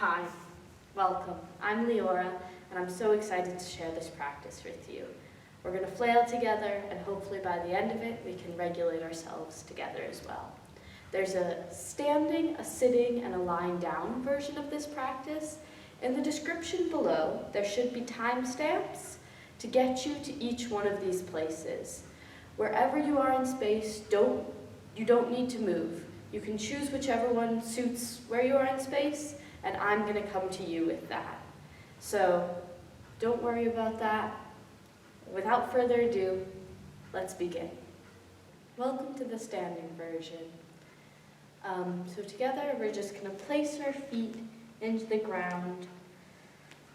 Hi, welcome. I'm Leora, and I'm so excited to share this practice with you. We're going to flail together, and hopefully by the end of it, we can regulate ourselves together as well. There's a standing, a sitting, and a lying down version of this practice. In the description below, there should be timestamps to get you to each one of these places. Wherever you are in space, you don't need to move. You can choose whichever one suits where you are in space, and I'm going to come to you with that. So don't worry about that. Without further ado, let's begin. Welcome to the standing version. So together, we're just going to place our feet into the ground.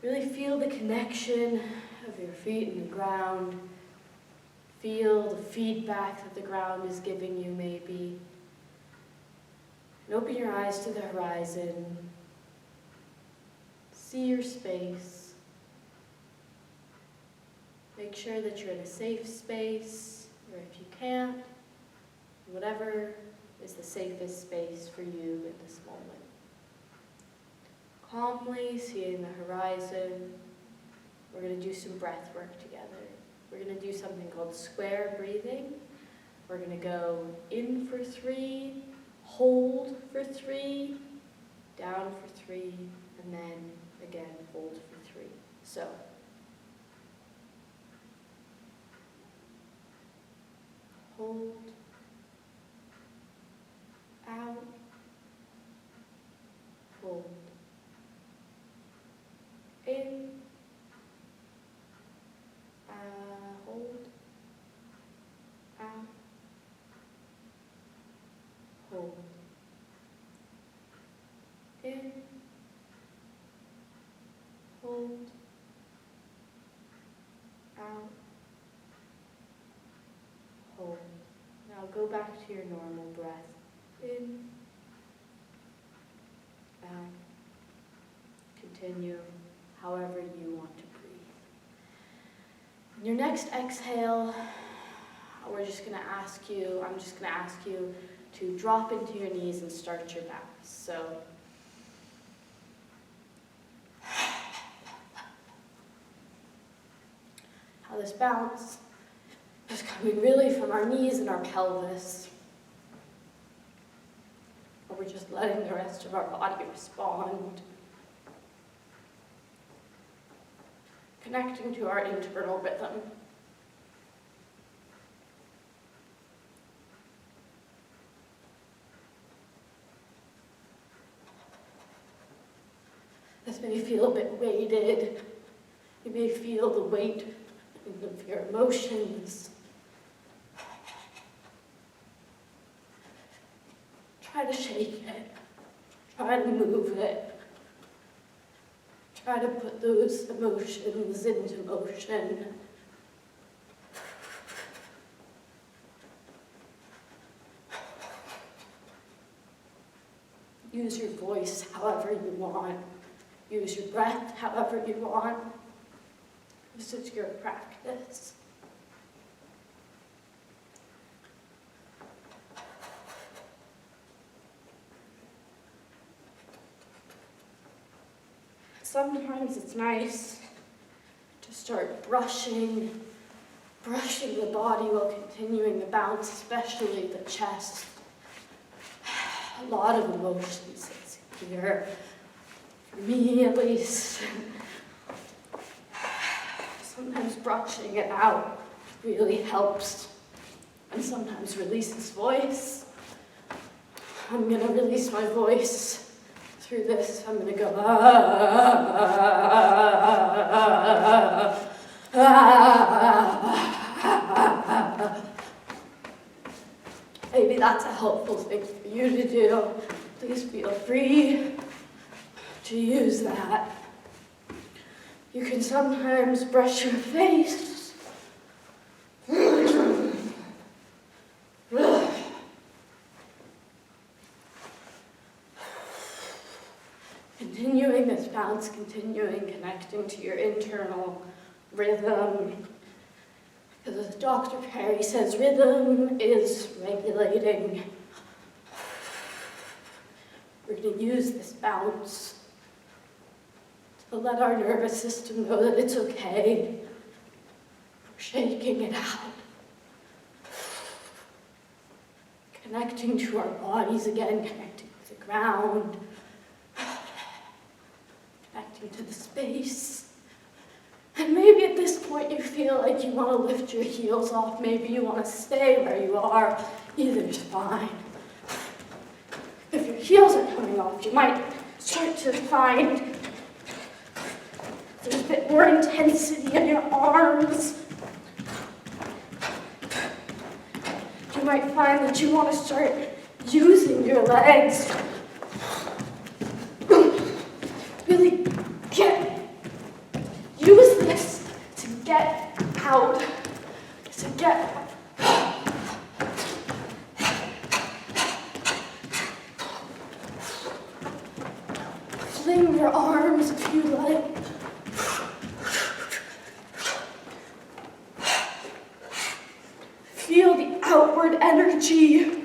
Really feel the connection of your feet in the ground. Feel the feedback that the ground is giving you, maybe. And open your eyes to the horizon. See your space. Make sure that you're in a safe space, or if you can't, whatever is the safest space for you in this moment. Calmly seeing the horizon. We're going to do some breath work together. We're going to do something called square breathing. We're going to go in for 3, hold for 3, down for 3, and then again hold for 3. So, hold, out, hold, in, hold, out, hold, in, hold, out, hold. Now go back to your normal breath. In, out. Continue however you want to breathe. In your next exhale, I'm just going to ask you to drop into your knees and start your bounce. So, how this bounce is coming really from our knees and our pelvis. Or we're just letting the rest of our body respond. Connecting to our internal rhythm. This may feel a bit weighted. You may feel the weight of your emotions. Try to shake it. Try to move it. Try to put those emotions into motion. Use your voice however you want. Use your breath however you want. This is your practice. Sometimes it's nice to start brushing the body while continuing the bounce, especially the chest. A lot of emotions here, for me at least. Sometimes brushing it out really helps, and sometimes releases voice. I'm going to release my voice through this. I'm going to go, Maybe that's a helpful thing for you to do. Please feel free to use that. You can sometimes brush your face. Continuing this bounce, connecting to your internal rhythm. Because as Dr. Perry says, rhythm is regulating. We're going to use this bounce to let our nervous system know that it's okay. We're shaking it out. Connecting to our bodies again, connecting with the ground, connecting to the space. And maybe at this point you feel like you want to lift your heels off. Maybe you want to stay where you are. Either is fine. If your heels are coming off, you might start to find there's a bit more intensity in your arms. You might find that you want to start using your legs. Really use this to get out, to get fling your arms if you like. Feel the outward energy.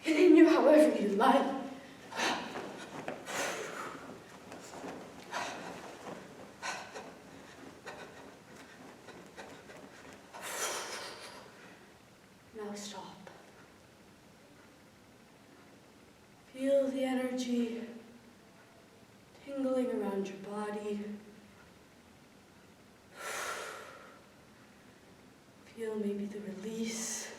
Continue however you like. Now stop. Feel the energy tingling around your body. Feel maybe the release.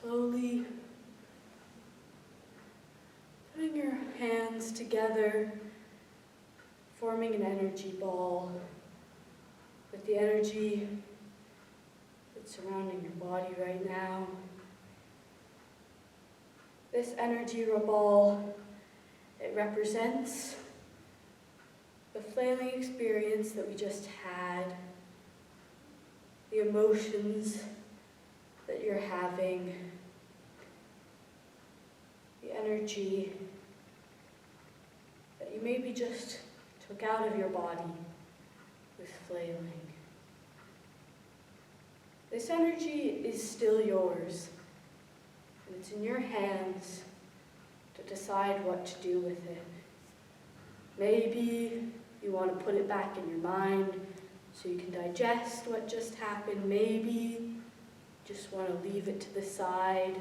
Slowly putting your hands together, forming an energy ball with the energy that's surrounding your body right now. This energy ball, it represents the flailing experience that we just had, the emotions that you're having, the energy that you maybe just took out of your body with flailing. This energy is still yours, and it's in your hands to decide what to do with it. Maybe you want to put it back in your mind so you can digest what just happened. Maybe you just want to leave it to the side.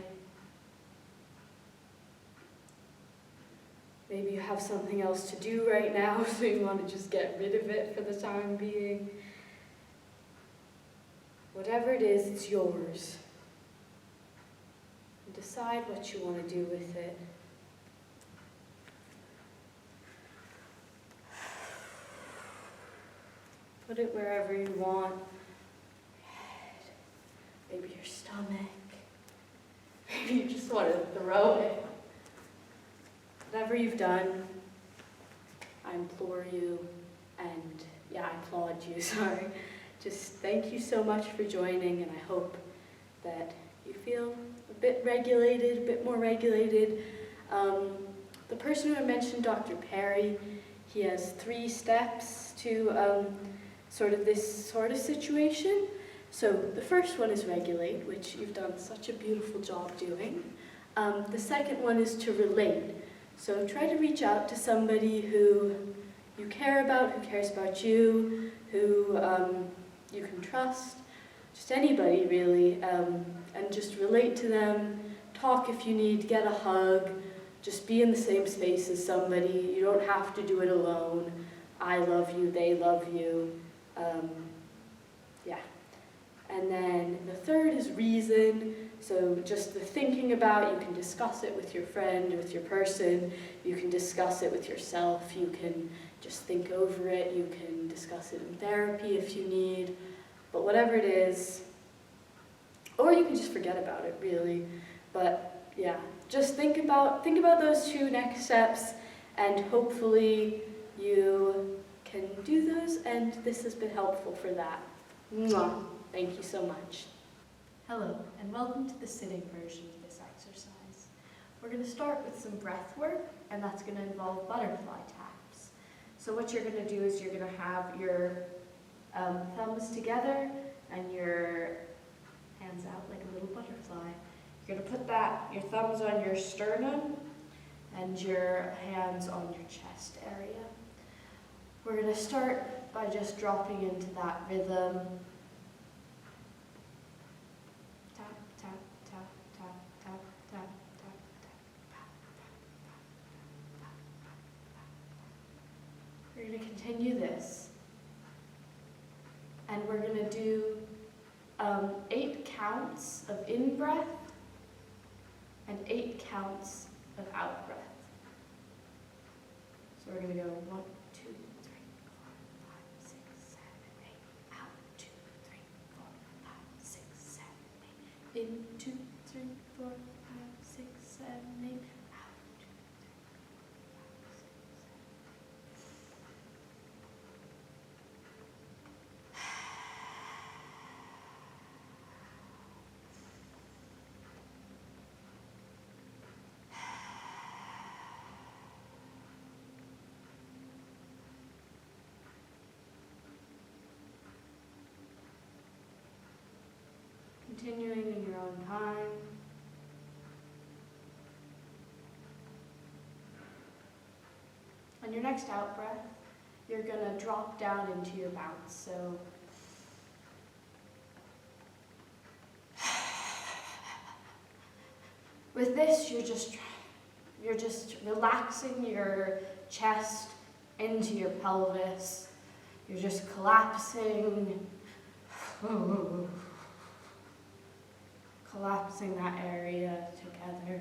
Maybe you have something else to do right now, so you want to just get rid of it for the time being. Whatever it is, it's yours. And decide what you want to do with it. Put it wherever you want. Maybe your stomach. Maybe you just want to throw it. Whatever you've done, I implore you, and I applaud you, sorry. Just thank you so much for joining, and I hope that you feel a bit regulated, a bit more regulated. The person who I mentioned, Dr. Perry, he has 3 steps to this sort of situation. So the first one is regulate, which you've done such a beautiful job doing. The second one is to relate. So try to reach out to somebody who you care about, who cares about you, who you can trust, just anybody really, and just relate to them, talk if you need, get a hug, just be in the same space as somebody. You don't have to do it alone. I love you, they love you. And then the third is reason. So just the thinking about, you can discuss it with your friend, with your person. You can discuss it with yourself. You can just think over it. You can discuss it in therapy if you need. But whatever it is, or you can just forget about it, really. But just think about those 2 next steps, and hopefully you can do those, and this has been helpful for that. Mwah. Thank you so much. Hello, and welcome to the sitting version of this exercise. We're going to start with some breath work, and that's going to involve butterfly taps. So what you're going to do is you're going to have your thumbs together and your hands out like a little butterfly. You're going to put your thumbs on your sternum and your hands on your chest area. We're going to start by just dropping into that rhythm. Tap, tap, tap, tap, tap, tap, tap, tap. We're going to continue this. And we're going to do 8 counts of in-breath and 8 counts of out-breath. So we're going to go 1, 2, 3, 4, 5, 6, 7, 8, out, 2, 3, 4, 5, 6, 7, 8, in, 2, 3, 4, 5, 6, 7, 8, out, 2, 3, 4, 5, 6, 7. Continuing in your own time. On your next out breath, you're going to drop down into your bounce. So with this, you're just relaxing your chest into your pelvis. You're just collapsing. Collapsing that area together.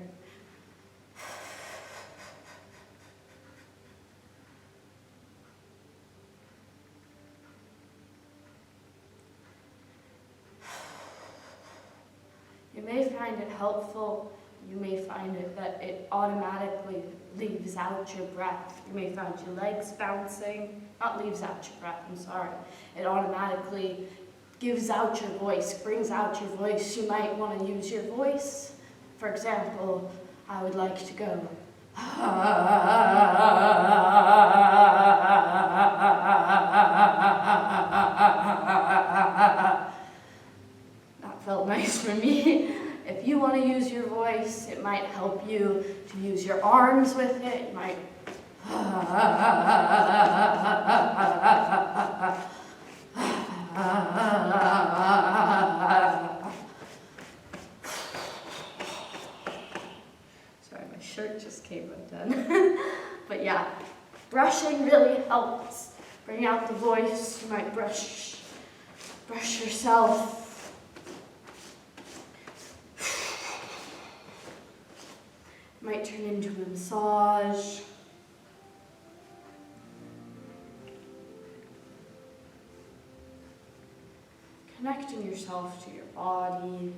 You may find it helpful. You may find that it automatically leaves out your breath. You may find your legs bouncing. Not leaves out your breath, I'm sorry. It automatically gives out your voice, brings out your voice. You might want to use your voice. For example, I would like to go. That felt nice for me. If you want to use your voice, it might help you to use your arms with it. It might. Sorry, my shirt just came undone. But yeah, brushing really helps. Bring out the voice. You might brush yourself. Might turn into a massage. Connecting yourself to your body.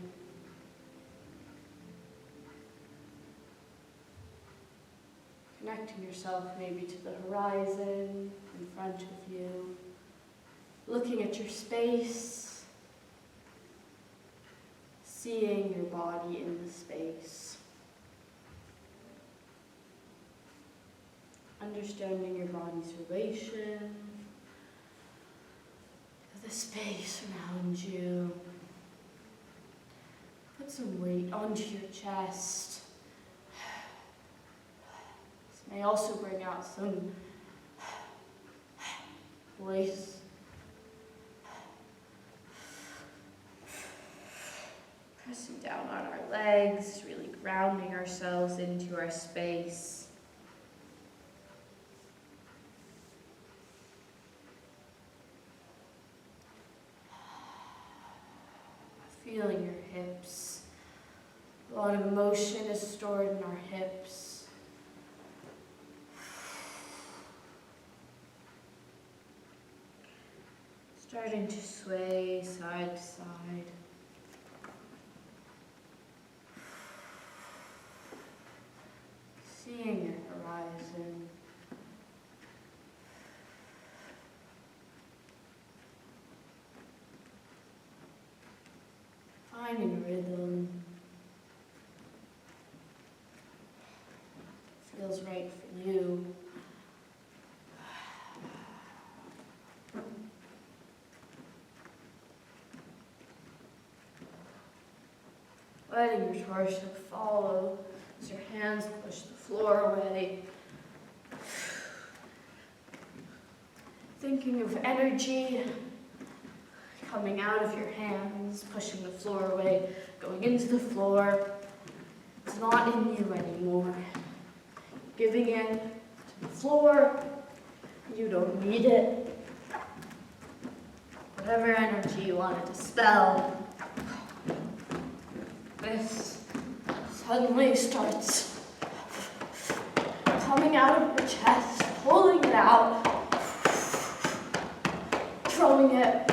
Connecting yourself maybe to the horizon in front of you. Looking at your space. Seeing your body in the space. Understanding your body's relation to the space around you. Put some weight onto your chest. This may also bring out some voice. Pressing down on our legs, really grounding ourselves into our space. Feeling your hips. A lot of emotion is stored in our hips. Starting to sway side to side. Seeing your horizon. Finding rhythm. Feels right for you. letting your torso follow as your hands push the floor away. Thinking of energy coming out of your hands, pushing the floor away, going into the floor. It's not in you anymore. Giving in to the floor. You don't need it. Whatever energy you want to dispel, this suddenly starts coming out of your chest, pulling it out, throwing it.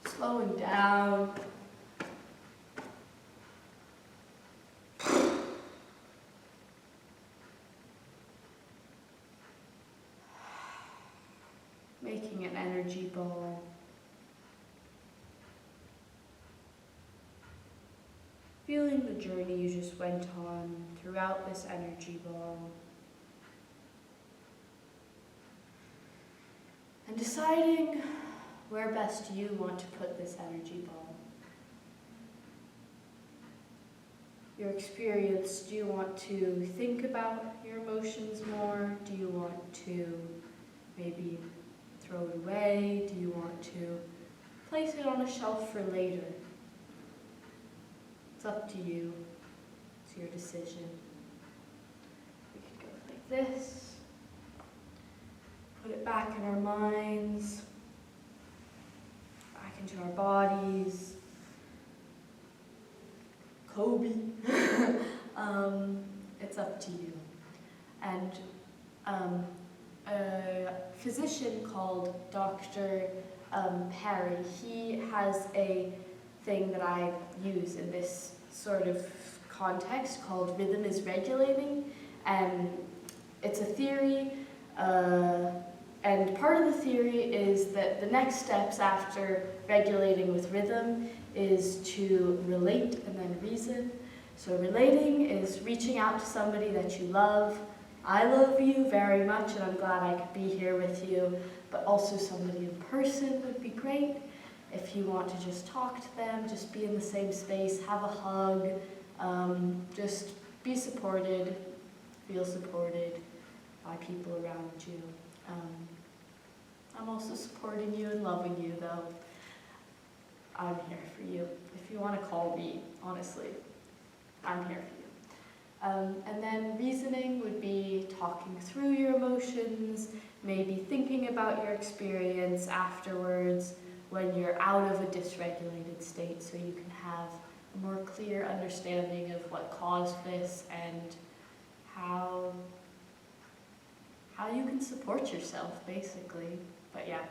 Slowing down. Making an energy ball. Feeling the journey you just went on throughout this energy ball. And deciding where best you want to put this energy ball. Your experience, do you want to think about your emotions more? Do you want to maybe throw it away? Do you want to place it on a shelf for later? It's up to you. It's your decision. We could go like this. Put it back in our minds, back into our bodies. Kobe. It's up to you. And a physician called Dr. Perry, he has a thing that I use in this sort of context called rhythm is regulating. And it's a theory, and part of the theory is that the next steps after regulating with rhythm is to relate and then reason. So relating is reaching out to somebody that you love. I love you very much and I'm glad I could be here with you, but also somebody in person would be great. If you want to just talk to them, just be in the same space, have a hug, just be supported, feel supported by people around you. I'm also supporting you and loving you though. I'm here for you. If you want to call me, honestly, I'm here for you. And then reasoning would be talking through your emotions, maybe thinking about your experience afterwards when you're out of a dysregulated state so you can have a more clear understanding of what caused this and how you can support yourself, basically. But yeah,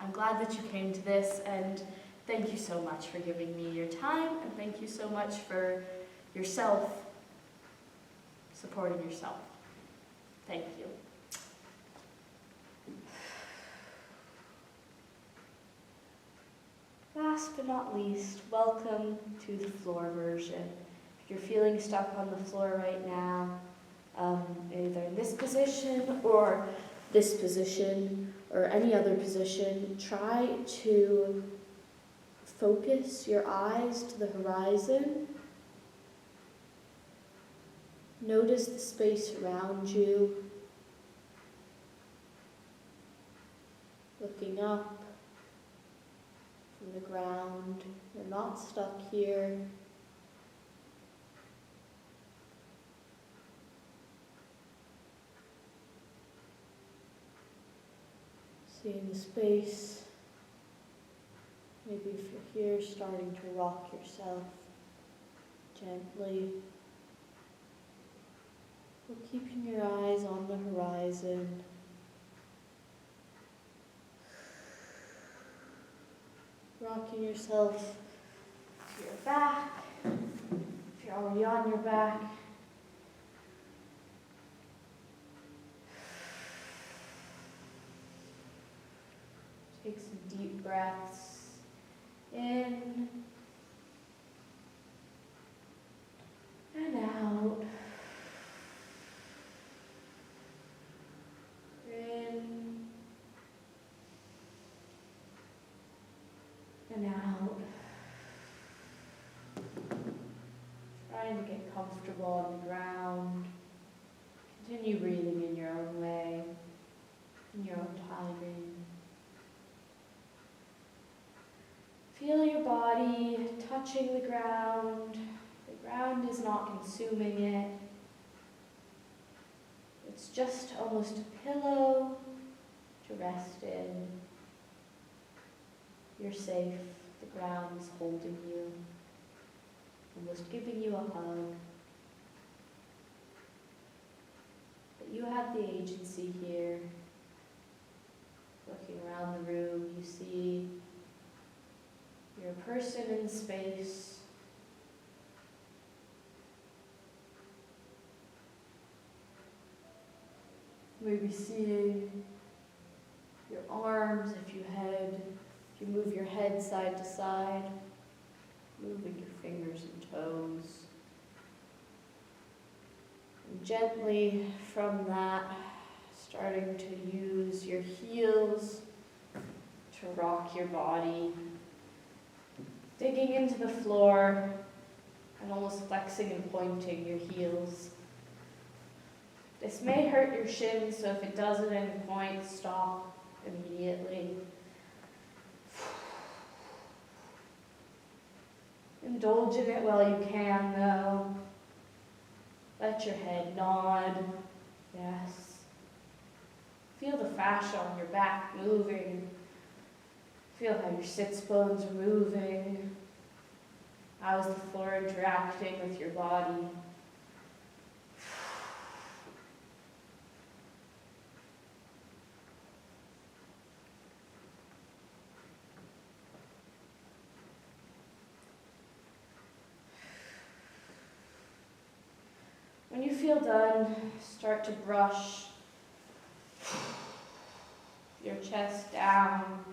I'm glad that you came to this, and thank you so much for giving me your time, and thank you so much for yourself, supporting yourself. Thank you. Last but not least, welcome to the floor version. If you're feeling stuck on the floor right now, either in this position or this position or any other position, try to focus your eyes to the horizon. Notice the space around you. Looking up from the ground. You're not stuck here. Seeing the space. Maybe if you're here, starting to rock yourself gently. Or keeping your eyes on the horizon. Rocking yourself to your back. If you're already on your back. Take some deep breaths in and out. In Trying to get comfortable on the ground. Continue breathing in your own way, in your own timing. Feel your body touching the ground. The ground is not consuming it. It's just almost a pillow to rest in. You're safe. The ground is holding you, almost giving you a hug. But you have the agency here. Looking around the room, you see you're a person in space. Maybe seeing your arms if you move your head side to side, moving your fingers and toes. And gently from that, starting to use your heels to rock your body, digging into the floor and almost flexing and pointing your heels. This may hurt your shins, so if it does at any point, stop immediately. Indulge in it while you can, though. Let your head nod. Yes. Feel the fascia on your back moving. Feel how your sits bones are moving. How is the floor interacting with your body? When you feel done, start to brush your chest down,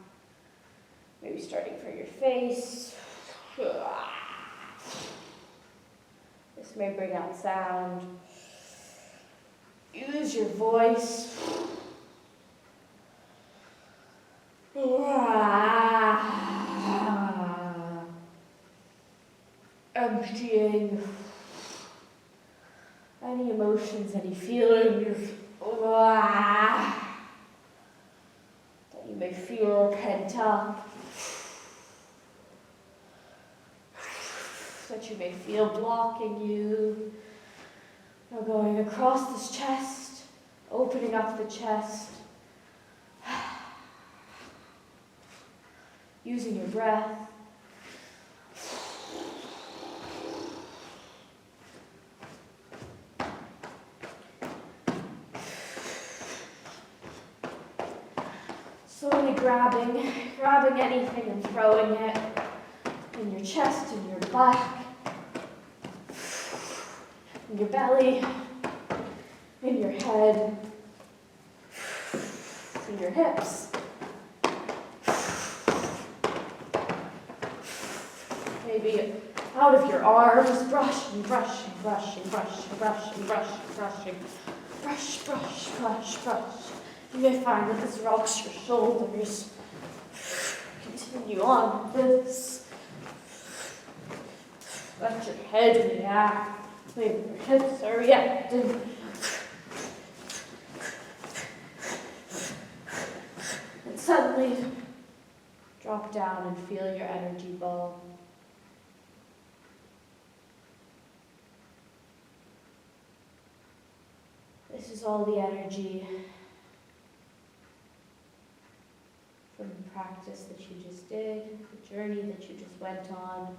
maybe starting from your face. This may bring out sound. Use your voice. Emptying any emotions, any feelings that you may feel pent up, that you may feel blocking you. Now going across this chest, opening up the chest, using your breath. Slowly grabbing anything and throwing it in your chest, in your back, in your belly, in your head, in your hips. Maybe out of your arms, brush and brush and brush and brush and brush and brush and brushing. Brush, brush, brush, brush. You may find that this rocks your shoulders. Continue on with this. Let your head react. Maybe your hips are reacting. And suddenly, drop down and feel your energy ball. This is all the energy from the practice that you just did, the journey that you just went on.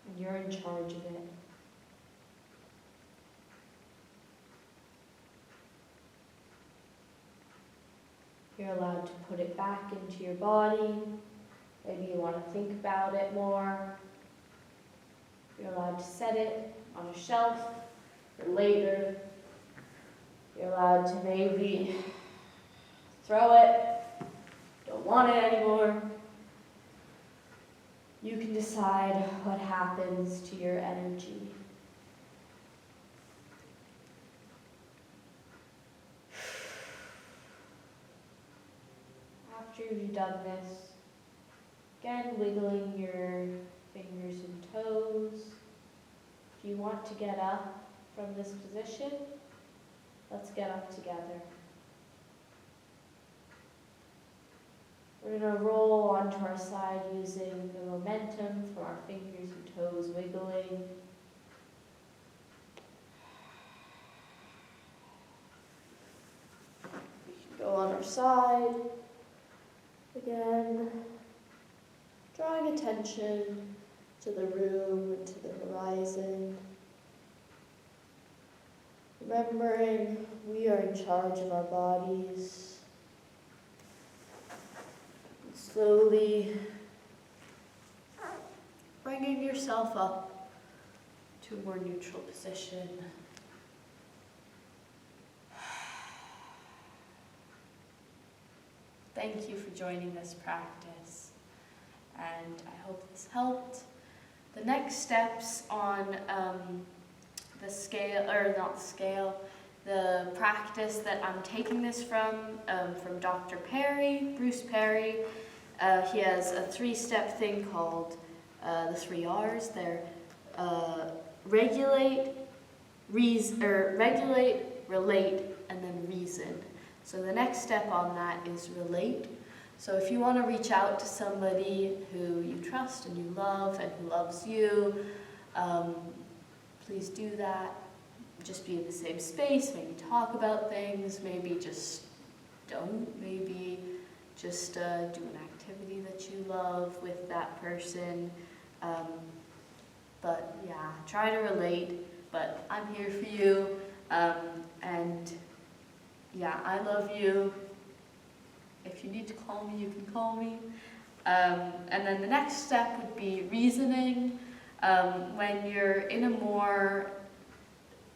And you're in charge of it. You're allowed to put it back into your body. Maybe you want to think about it more. You're allowed to set it on a shelf for later. You're allowed to maybe throw it, don't want it anymore. You can decide what happens to your energy. after you've done this, again wiggling your fingers and toes. If you want to get up from this position, let's get up together. We're going to roll onto our side using the momentum from our fingers and toes wiggling. We can go on our side. Again, drawing attention to the room and to the horizon. Remembering we are in charge of our bodies. Slowly bringing yourself up to a more neutral position. Thank you for joining this practice, and I hope this helped. The next steps on the practice that I'm taking this from Dr. Perry, Bruce Perry. He has a 3-step thing called the 3 R's. They're regulate, relate, and then reason. So the next step on that is relate. So if you want to reach out to somebody who you trust and you love and who loves you, please do that. Just be in the same space, maybe talk about things, maybe just don't, maybe just do an activity that you love with that person. But yeah, try to relate, but I'm here for you, and yeah, I love you. If you need to call me, you can call me. And then the next step would be reasoning. When you're in a more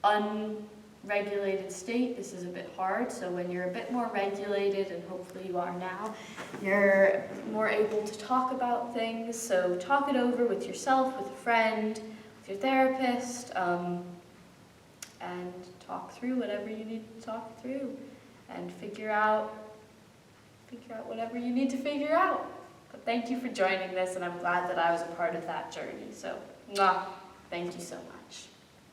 unregulated state, this is a bit hard, so when you're a bit more regulated, and hopefully you are now, you're more able to talk about things. So talk it over with yourself, with a friend, with your therapist, and talk through whatever you need to talk through, and figure out whatever you need to figure out. But thank you for joining this, and I'm glad that I was a part of that journey. So, mwah, thank you so much.